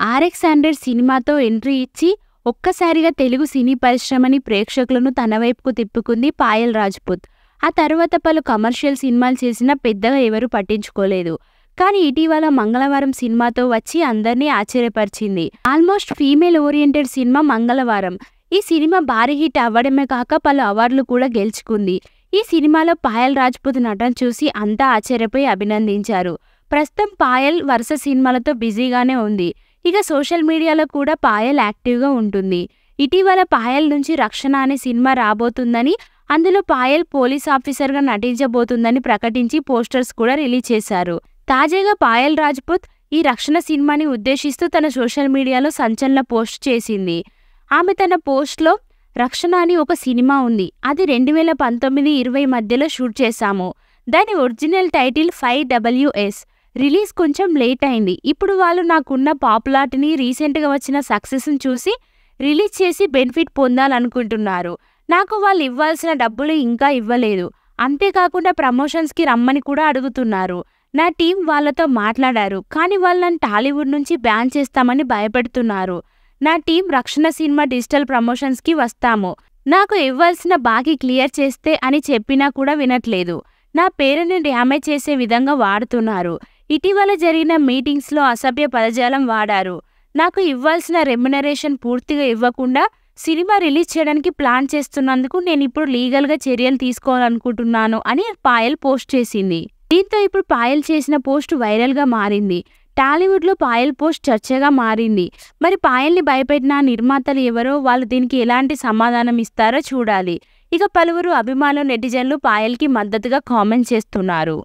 RX-100 సినిమాతో entry ఇచ్చి ఒక్కసారిగా తెలుగు సినీ పరిశ్రమని ప్రేక్షకులను తన వైపుకు తిప్పుకుంది పాయల్ రాజ్పుత్. ఆ తర్వాత పలు కమర్షియల్ సినిమాలు చేసినా పెద్దగా ఎవరూ పట్టించుకోలేదు. కానీ ఇటీవల మంగళవారం సినిమాతో వచ్చి అందర్నీ ఆశ్చర్యపరిచింది. ఆల్మోస్ట్ ఫీమేల్ ఓరియంటెడ్ సినిమా మంగళవారం. ఈ సినిమా భారీ హిట్ అవ్వడమే కాక పలు అవార్డులు కూడా గెలుచుకుంది. ఈ సినిమాలో పాయల్ రాజ్పుత్ నటన చూసి అంతా ఆశ్చర్యపోయి అభినందించారు. ప్రస్తుతం పాయల్ వరుస సినిమాలతో బిజీగానే ఉంది. ఇక సోషల్ మీడియాలో కూడా పాయల్ యాక్టివ్గా ఉంటుంది. ఇటీవల పాయల్ నుంచి రక్షణ అనే సినిమా రాబోతుందని, అందులో పాయల్ పోలీస్ ఆఫీసర్గా నటించబోతుందని ప్రకటించి పోస్టర్స్ కూడా రిలీజ్ చేశారు. తాజాగా పాయల్ రాజ్పుత్ ఈ రక్షణ సినిమాని ఉద్దేశిస్తూ తన సోషల్ మీడియాలో సంచలన పోస్ట్ చేసింది. ఆమె తన పోస్ట్లో రక్షణ అని ఒక సినిమా ఉంది. అది 2019-20 మధ్యలో షూట్ చేశాము. దాని ఒరిజినల్ టైటిల్ 5WS. రిలీజ్ కొంచెం లేట్ అయింది. ఇప్పుడు వాళ్ళు నాకున్న పాపులారిటీని, రీసెంట్గా వచ్చిన సక్సెస్ని చూసి రిలీజ్ చేసి బెనిఫిట్ పొందాలనుకుంటున్నారు. నాకు వాళ్ళు ఇవ్వాల్సిన డబ్బులు ఇంకా ఇవ్వలేదు. అంతేకాకుండా ప్రమోషన్స్కి రమ్మని కూడా అడుగుతున్నారు. నా టీం వాళ్ళతో మాట్లాడారు. కానీ వాళ్ళని టాలీవుడ్ నుంచి బ్యాన్ చేస్తామని భయపెడుతున్నారు. నా టీం రక్షణ సినిమా డిజిటల్ ప్రమోషన్స్కి వస్తాము. నాకు ఇవ్వాల్సిన బాకీ క్లియర్ చేస్తే అని చెప్పినా కూడా వినట్లేదు. నా పేరుని డ్యామేజ్ చేసే విధంగా వాడుతున్నారు. ఇటీవల జరిగిన మీటింగ్స్లో అసభ్య పదజాలం వాడారు. నాకు ఇవ్వాల్సిన రెమ్యునరేషన్ పూర్తిగా ఇవ్వకుండా సినిమా రిలీజ్ చేయడానికి ప్లాన్ చేస్తున్నందుకు నేను ఇప్పుడు లీగల్గా చర్యలు తీసుకోవాలనుకుంటున్నాను అని పాయల్ పోస్ట్ చేసింది. దీంతో ఇప్పుడు పాయల్ చేసిన పోస్ట్ వైరల్గా మారింది. టాలీవుడ్లో పాయల్ పోస్ట్ చర్చగా మారింది. మరి పాయల్ని భయపెట్టిన నిర్మాతలు ఎవరో, వాళ్ళు దీనికి ఎలాంటి సమాధానం ఇస్తారో చూడాలి. ఇక పలువురు అభిమానులు, నెటిజన్లు పాయల్కి మద్దతుగా కామెంట్ చేస్తున్నారు.